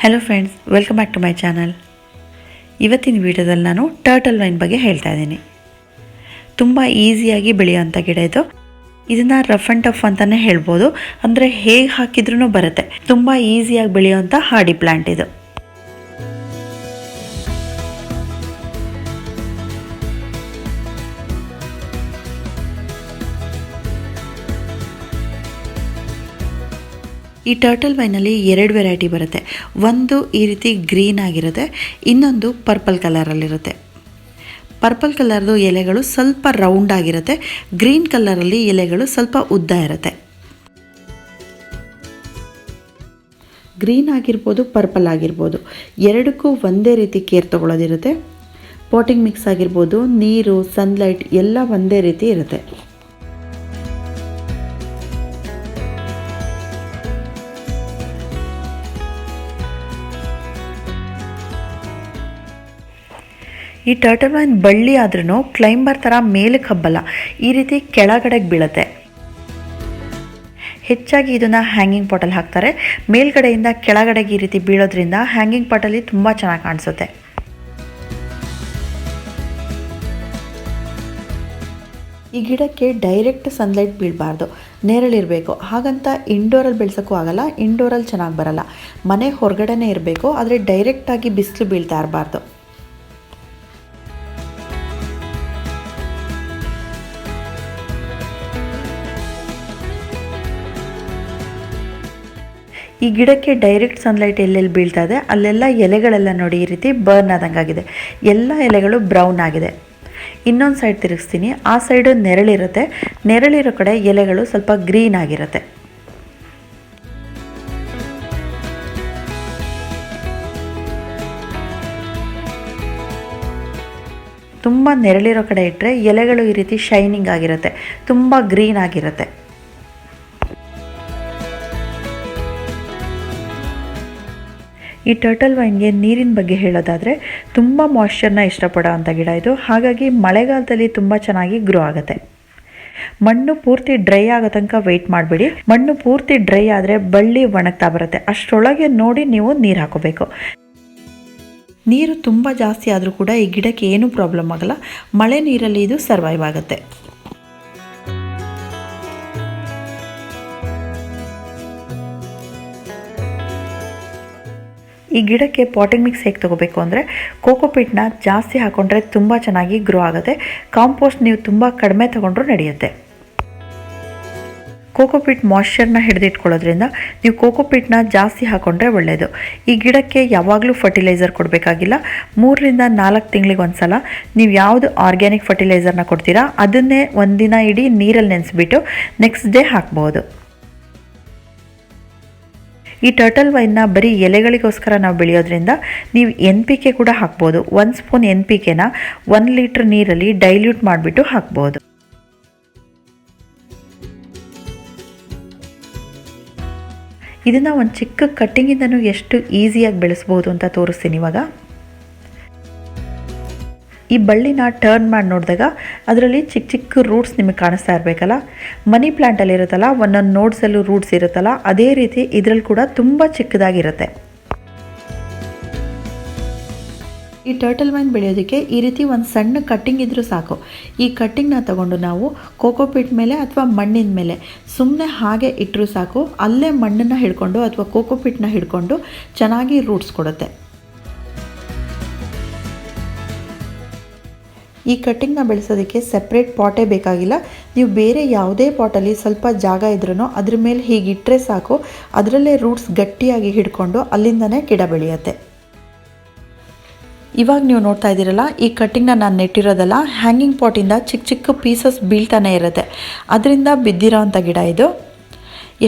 Hello friends, welcome back to my channel. ಇವತ್ತಿನ ವಿಡಿಯೋದಲ್ಲಿ ನಾನು ಟರ್ಟಲ್ ವೈನ್ ಬಗ್ಗೆ ಹೇಳ್ತಾ ಇದ್ದೀನಿ. ತುಂಬ ಈಸಿಯಾಗಿ ಬೆಳೆಯುವಂಥ ಗಿಡ ಇದು. ಇದನ್ನು ರಫ್ ಆ್ಯಂಡ್ ಟಫ್ ಅಂತಲೇ ಹೇಳ್ಬೋದು. ಅಂದರೆ ಹೇಗೆ ಹಾಕಿದ್ರೂ ಬರುತ್ತೆ. ತುಂಬ ಈಸಿಯಾಗಿ ಬೆಳೆಯುವಂಥ ಹಾರ್ಡಿ ಪ್ಲ್ಯಾಂಟ್ ಇದು. ಈ ಟರ್ಟಲ್ ವೈನಲ್ಲಿ 2 ವೆರೈಟಿ ಬರುತ್ತೆ. ಒಂದು ಈ ರೀತಿ ಗ್ರೀನ್ ಆಗಿರುತ್ತೆ, ಇನ್ನೊಂದು ಪರ್ಪಲ್ ಕಲರಲ್ಲಿರುತ್ತೆ. ಪರ್ಪಲ್ ಕಲರ್ದು ಎಲೆಗಳು ಸ್ವಲ್ಪ ರೌಂಡ್ ಆಗಿರುತ್ತೆ, ಗ್ರೀನ್ ಕಲರಲ್ಲಿ ಎಲೆಗಳು ಸ್ವಲ್ಪ ಉದ್ದ ಇರುತ್ತೆ. ಗ್ರೀನ್ ಆಗಿರ್ಬೋದು, ಪರ್ಪಲ್ ಆಗಿರ್ಬೋದು, ಎರಡಕ್ಕೂ ಒಂದೇ ರೀತಿ ಕೇರ್ ತೊಗೊಳ್ಳೋದಿರುತ್ತೆ. ಪಾಟಿಂಗ್ ಮಿಕ್ಸ್ ಆಗಿರ್ಬೋದು, ನೀರು, ಸನ್ಲೈಟ್ ಎಲ್ಲ ಒಂದೇ ರೀತಿ ಇರುತ್ತೆ. ಈ ಟರ್ಟಲ್ ವೈನ್ ಬಳ್ಳಿ ಆದ್ರೂ ಕ್ಲೈಂಬರ್ ಥರ ಮೇಲಕ್ಕೆ ಹಬ್ಬಲ್ಲ, ಈ ರೀತಿ ಕೆಳಗಡೆಗೆ ಬೀಳುತ್ತೆ. ಹೆಚ್ಚಾಗಿ ಇದನ್ನು ಹ್ಯಾಂಗಿಂಗ್ ಪಾಟಲ್ಲಿ ಹಾಕ್ತಾರೆ. ಮೇಲ್ಗಡೆಯಿಂದ ಕೆಳಗಡೆಗೆ ಈ ರೀತಿ ಬೀಳೋದ್ರಿಂದ ಹ್ಯಾಂಗಿಂಗ್ ಪಾಟಲ್ಲಿ ತುಂಬ ಚೆನ್ನಾಗಿ ಕಾಣಿಸುತ್ತೆ. ಈ ಗಿಡಕ್ಕೆ ಡೈರೆಕ್ಟ್ ಸನ್ಲೈಟ್ ಬೀಳಬಾರ್ದು, ನೇರಳಿರಬೇಕು. ಹಾಗಂತ ಇಂಡೋರಲ್ಲಿ ಬೆಳೆಸೋಕ್ಕೂ ಆಗಲ್ಲ, ಇಂಡೋರಲ್ಲಿ ಚೆನ್ನಾಗಿ ಬರಲ್ಲ. ಮನೆ ಹೊರಗಡೆನೇ ಇರಬೇಕು, ಆದರೆ ಡೈರೆಕ್ಟಾಗಿ ಬಿಸಿಲು ಬೀಳ್ತಾ ಇರಬಾರ್ದು. ಈ ಗಿಡಕ್ಕೆ ಡೈರೆಕ್ಟ್ ಸನ್ಲೈಟ್ ಎಲ್ಲೆಲ್ಲಿ ಬೀಳ್ತಾ ಇದೆ ಅಲ್ಲೆಲ್ಲ ಎಲೆಗಳೆಲ್ಲ ನೋಡಿ ಈ ರೀತಿ ಬರ್ನ್ ಆದಂಗಾಗಿದೆ. ಎಲ್ಲ ಎಲೆಗಳು ಬ್ರೌನ್ ಆಗಿದೆ. ಇನ್ನೊಂದು ಸೈಡ್ ತಿರುಗಿಸ್ತೀನಿ. ಆ ಸೈಡು ನೆರಳಿರುತ್ತೆ, ನೆರಳಿರೋ ಕಡೆ ಎಲೆಗಳು ಸ್ವಲ್ಪ ಗ್ರೀನ್ ಆಗಿರುತ್ತೆ. ತುಂಬ ನೆರಳಿರೋ ಕಡೆ ಇಟ್ಟರೆ ಎಲೆಗಳು ಈ ರೀತಿ ಶೈನಿಂಗ್ ಆಗಿರುತ್ತೆ, ತುಂಬ ಗ್ರೀನ್ ಆಗಿರುತ್ತೆ. ಈ ಟರ್ಟಲ್ ವೈನ್ಗೆ ನೀರಿನ ಬಗ್ಗೆ ಹೇಳೋದಾದರೆ ತುಂಬ ಮಾಯ್ಶ್ಚರ್ನ ಇಷ್ಟಪಡೋ ಅಂಥ ಗಿಡ ಇದು. ಹಾಗಾಗಿ ಮಳೆಗಾಲದಲ್ಲಿ ತುಂಬ ಚೆನ್ನಾಗಿ ಗ್ರೋ ಆಗುತ್ತೆ. ಮಣ್ಣು ಪೂರ್ತಿ ಡ್ರೈ ಆಗೋ ತನಕ ವೆಯ್ಟ್ ಮಾಡಬೇಡಿ. ಮಣ್ಣು ಪೂರ್ತಿ ಡ್ರೈ ಆದರೆ ಬಳ್ಳಿ ಒಣಗ್ತಾ ಬರುತ್ತೆ. ಅಷ್ಟರೊಳಗೆ ನೋಡಿ ನೀವು ನೀರು ಹಾಕೋಬೇಕು. ನೀರು ತುಂಬ ಜಾಸ್ತಿ ಆದರೂ ಕೂಡ ಈ ಗಿಡಕ್ಕೆ ಏನೂ ಪ್ರಾಬ್ಲಮ್ ಆಗಲ್ಲ. ಮಳೆ ನೀರಲ್ಲಿ ಇದು ಸರ್ವೈವ್ ಆಗುತ್ತೆ. ಈ ಗಿಡಕ್ಕೆ ಪಾಟಿಂಗ್ ಮಿಕ್ಸ್ ಹೇಗೆ ತೊಗೋಬೇಕು ಅಂದರೆ ಕೋಕೋಪೀಟ್ನ ಜಾಸ್ತಿ ಹಾಕೊಂಡ್ರೆ ತುಂಬ ಚೆನ್ನಾಗಿ ಗ್ರೋ ಆಗುತ್ತೆ. ಕಾಂಪೋಸ್ಟ್ ನೀವು ತುಂಬ ಕಡಿಮೆ ತೊಗೊಂಡ್ರೂ ನಡೆಯುತ್ತೆ. ಕೋಕೋಪೀಟ್ ಮಾಯ್ಶ್ಚರ್ನ ಹಿಡಿದಿಟ್ಕೊಳ್ಳೋದ್ರಿಂದ ನೀವು ಕೋಕೋಪೀಟ್ನ ಜಾಸ್ತಿ ಹಾಕೊಂಡ್ರೆ ಒಳ್ಳೆಯದು. ಈ ಗಿಡಕ್ಕೆ ಯಾವಾಗಲೂ ಫರ್ಟಿಲೈಸರ್ ಕೊಡಬೇಕಾಗಿಲ್ಲ. 3 ರಿಂದ 4 ತಿಂಗಳಿಗೆ ಒಂದು ಸಲ ನೀವು ಯಾವುದು ಆರ್ಗ್ಯಾನಿಕ್ ಫರ್ಟಿಲೈಸರ್ನ ಕೊಡ್ತೀರಾ ಅದನ್ನೇ ಒಂದಿನ ಇಡೀ ನೀರಲ್ಲಿ ನೆನೆಸ್ಬಿಟ್ಟು ನೆಕ್ಸ್ಟ್ ಡೇ ಹಾಕ್ಬೋದು. ಈ ಟರ್ಟಲ್ ವೈನ್ನ ಬರೀ ಎಲೆಗಳಿಗೋಸ್ಕರ ನಾವು ಬೆಳೆಯೋದ್ರಿಂದ ನೀವು NPK ಕೂಡ ಹಾಕ್ಬೋದು. 1 ಸ್ಪೂನ್ NPKನ 1 ಲೀಟ್ರ್ ನೀರಲ್ಲಿ ಡೈಲ್ಯೂಟ್ ಮಾಡಿಬಿಟ್ಟು ಹಾಕ್ಬೋದು. ಇದನ್ನು ಒಂದು ಚಿಕ್ಕ ಕಟ್ಟಿಂಗಿಂದನೂ ಎಷ್ಟು ಈಸಿಯಾಗಿ ಬೆಳೆಸ್ಬೋದು ಅಂತ ತೋರಿಸ್ತೀನಿ ಇವಾಗ. ಈ ಬಳ್ಳಿನ ಟರ್ನ್ ಮಾಡಿ ನೋಡಿದಾಗ ಅದರಲ್ಲಿ ಚಿಕ್ಕ ಚಿಕ್ಕ ರೂಟ್ಸ್ ನಿಮಗೆ ಕಾಣಿಸ್ತಾ ಇರಬೇಕಲ್ಲ. ಮನಿ ಪ್ಲ್ಯಾಂಟಲ್ಲಿ ಇರುತ್ತಲ್ಲ, ಒಂದೊಂದು ನೋಡ್ಸಲ್ಲೂ ರೂಟ್ಸ್ ಇರುತ್ತಲ್ಲ, ಅದೇ ರೀತಿ ಇದರಲ್ಲಿ ಕೂಡ ತುಂಬ ಚಿಕ್ಕದಾಗಿರುತ್ತೆ. ಈ ಟರ್ಟಲ್ ವೈನ್ ಬೆಳೆಯೋದಕ್ಕೆ ಈ ರೀತಿ ಒಂದು ಸಣ್ಣ ಕಟ್ಟಿಂಗ್ ಇದ್ರೂ ಸಾಕು. ಈ ಕಟ್ಟಿಂಗ್ನ ತಗೊಂಡು ನಾವು ಕೋಕೋಪೀಟ್ ಮೇಲೆ ಅಥವಾ ಮಣ್ಣಿನ ಮೇಲೆ ಸುಮ್ಮನೆ ಹಾಗೆ ಇಟ್ಟರೂ ಸಾಕು. ಅಲ್ಲೇ ಮಣ್ಣನ್ನು ಹಿಡ್ಕೊಂಡು ಅಥವಾ ಕೋಕೋಪೀಟ್ನ ಹಿಡ್ಕೊಂಡು ಚೆನ್ನಾಗಿ ರೂಟ್ಸ್ ಕೊಡುತ್ತೆ. ಈ ಕಟ್ಟಿಂಗ್ನ ಬೆಳೆಸೋದಕ್ಕೆ ಸೆಪ್ರೇಟ್ ಪಾಟೇ ಬೇಕಾಗಿಲ್ಲ. ನೀವು ಬೇರೆ ಯಾವುದೇ ಪಾಟಲ್ಲಿ ಸ್ವಲ್ಪ ಜಾಗ ಇದ್ರೂ ಅದ್ರ ಮೇಲೆ ಹೀಗಿಟ್ಟರೆ ಸಾಕು, ಅದರಲ್ಲೇ ರೂಟ್ಸ್ ಗಟ್ಟಿಯಾಗಿ ಹಿಡ್ಕೊಂಡು ಅಲ್ಲಿಂದನೇ ಗಿಡ ಬೆಳೆಯುತ್ತೆ. ಇವಾಗ ನೀವು ನೋಡ್ತಾ ಇದ್ದೀರಲ್ಲ, ಈ ಕಟ್ಟಿಂಗ್ನ ನಾನು ನೆಟ್ಟಿರೋದಲ್ಲ, ಹ್ಯಾಂಗಿಂಗ್ ಪಾಟಿಂದ ಚಿಕ್ಕ ಚಿಕ್ಕ ಪೀಸಸ್ ಬೀಳ್ತಾನೆ ಇರುತ್ತೆ. ಅದರಿಂದ ಬಿದ್ದಿರೋ ಅಂಥ ಗಿಡ ಇದು.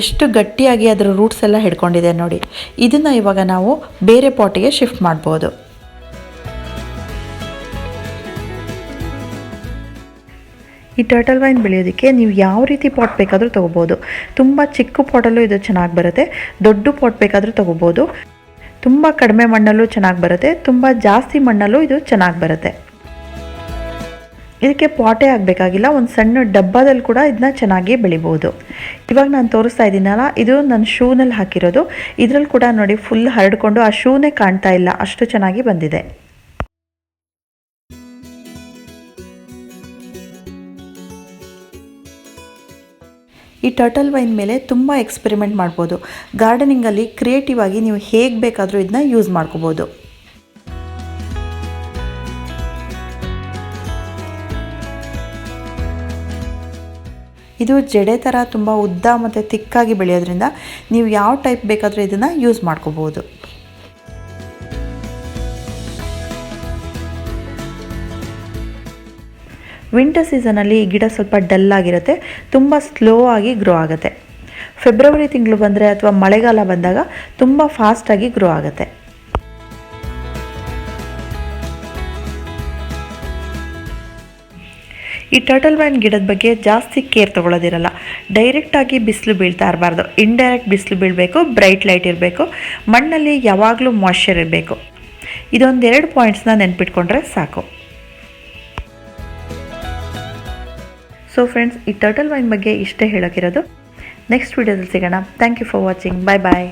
ಎಷ್ಟು ಗಟ್ಟಿಯಾಗಿ ಅದರ ರೂಟ್ಸ್ ಎಲ್ಲ ಹಿಡ್ಕೊಂಡಿದೆ ನೋಡಿ. ಇದನ್ನು ಇವಾಗ ನಾವು ಬೇರೆ ಪಾಟಿಗೆ ಶಿಫ್ಟ್ ಮಾಡ್ಬೋದು. ಈ ಟರ್ಟಲ್ ವೈನ್ ಬೆಳೆಯೋದಕ್ಕೆ ನೀವು ಯಾವ ರೀತಿ ಪಾಟ್ ಬೇಕಾದರೂ ತೊಗೋಬೋದು. ತುಂಬ ಚಿಕ್ಕ ಪಾಟಲ್ಲೂ ಇದು ಚೆನ್ನಾಗಿ ಬರುತ್ತೆ, ದೊಡ್ಡ ಪಾಟ್ ಬೇಕಾದರೂ ತೊಗೋಬೋದು. ತುಂಬ ಕಡಿಮೆ ಮಣ್ಣಲ್ಲೂ ಚೆನ್ನಾಗಿ ಬರುತ್ತೆ, ತುಂಬ ಜಾಸ್ತಿ ಮಣ್ಣಲ್ಲೂ ಇದು ಚೆನ್ನಾಗಿ ಬರುತ್ತೆ. ಇದಕ್ಕೆ ಪಾಟೇ ಆಗಬೇಕಾಗಿಲ್ಲ, ಒಂದು ಸಣ್ಣ ಡಬ್ಬದಲ್ಲಿ ಕೂಡ ಇದನ್ನ ಚೆನ್ನಾಗಿ ಬೆಳಿಬೋದು. ಇವಾಗ ನಾನು ತೋರಿಸ್ತಾ ಇದ್ದೀನಲ್ಲ, ಇದು ನನ್ನ ಶೂನಲ್ಲಿ ಹಾಕಿರೋದು. ಇದರಲ್ಲಿ ಕೂಡ ನೋಡಿ ಫುಲ್ ಹರಡ್ಕೊಂಡು ಆ ಶೂನೇ ಕಾಣ್ತಾ ಇಲ್ಲ, ಅಷ್ಟು ಚೆನ್ನಾಗಿ ಬಂದಿದೆ. ಈ ಟರ್ಟಲ್ ವೈನ್ ಮೇಲೆ ತುಂಬ ಎಕ್ಸ್ಪೆರಿಮೆಂಟ್ ಮಾಡ್ಬೋದು. ಗಾರ್ಡನಿಂಗಲ್ಲಿ ಕ್ರಿಯೇಟಿವ್ ಆಗಿ ನೀವು ಹೇಗೆ ಬೇಕಾದರೂ ಇದನ್ನ ಯೂಸ್ ಮಾಡ್ಕೋಬೋದು. ಇದು ಜಡೆ ಥರ ತುಂಬ ಉದ್ದ ಮತ್ತು ತಿಕ್ಕಾಗಿ ಬೆಳೆಯೋದ್ರಿಂದ ನೀವು ಯಾವ ಟೈಪ್ ಬೇಕಾದರೂ ಇದನ್ನು ಯೂಸ್ ಮಾಡ್ಕೋಬೋದು. ವಿಂಟರ್ ಸೀಸನಲ್ಲಿ ಈ ಗಿಡ ಸ್ವಲ್ಪ ಡಲ್ ಆಗಿರುತ್ತೆ, ತುಂಬ ಸ್ಲೋ ಆಗಿ ಗ್ರೋ ಆಗುತ್ತೆ. ಫೆಬ್ರವರಿ ತಿಂಗಳು ಬಂದರೆ ಅಥವಾ ಮಳೆಗಾಲ ಬಂದಾಗ ತುಂಬ ಫಾಸ್ಟಾಗಿ ಗ್ರೋ ಆಗುತ್ತೆ. ಈ ಟರ್ಟಲ್ ವೈನ್ ಗಿಡದ ಬಗ್ಗೆ ಜಾಸ್ತಿ ಕೇರ್ ತೊಗೊಳ್ಳೋದಿರಲ್ಲ. ಡೈರೆಕ್ಟಾಗಿ ಬಿಸಿಲು ಬೀಳ್ತಾ ಇರಬಾರ್ದು, ಇಂಡೈರೆಕ್ಟ್ ಬಿಸಿಲು ಬೀಳಬೇಕು, ಬ್ರೈಟ್ ಲೈಟ್ ಇರಬೇಕು, ಮಣ್ಣಲ್ಲಿ ಯಾವಾಗಲೂ ಮಾಯ್ಶ್ಚರ್ ಇರಬೇಕು. ಇದೊಂದೆರಡು ಪಾಯಿಂಟ್ಸ್ನ ನೆನ್ಪಿಟ್ಕೊಂಡ್ರೆ ಸಾಕು. ಸೊ ಫ್ರೆಂಡ್ಸ್, ಈ ಟರ್ಟಲ್ ವೈನ್ ಬಗ್ಗೆ ಇಷ್ಟೇ ಹೇಳೋಕ್ಕಿರೋದು. ನೆಕ್ಸ್ಟ್ ವಿಡಿಯೋದಲ್ಲಿ ಸಿಗೋಣ. Thank you for watching. Bye bye.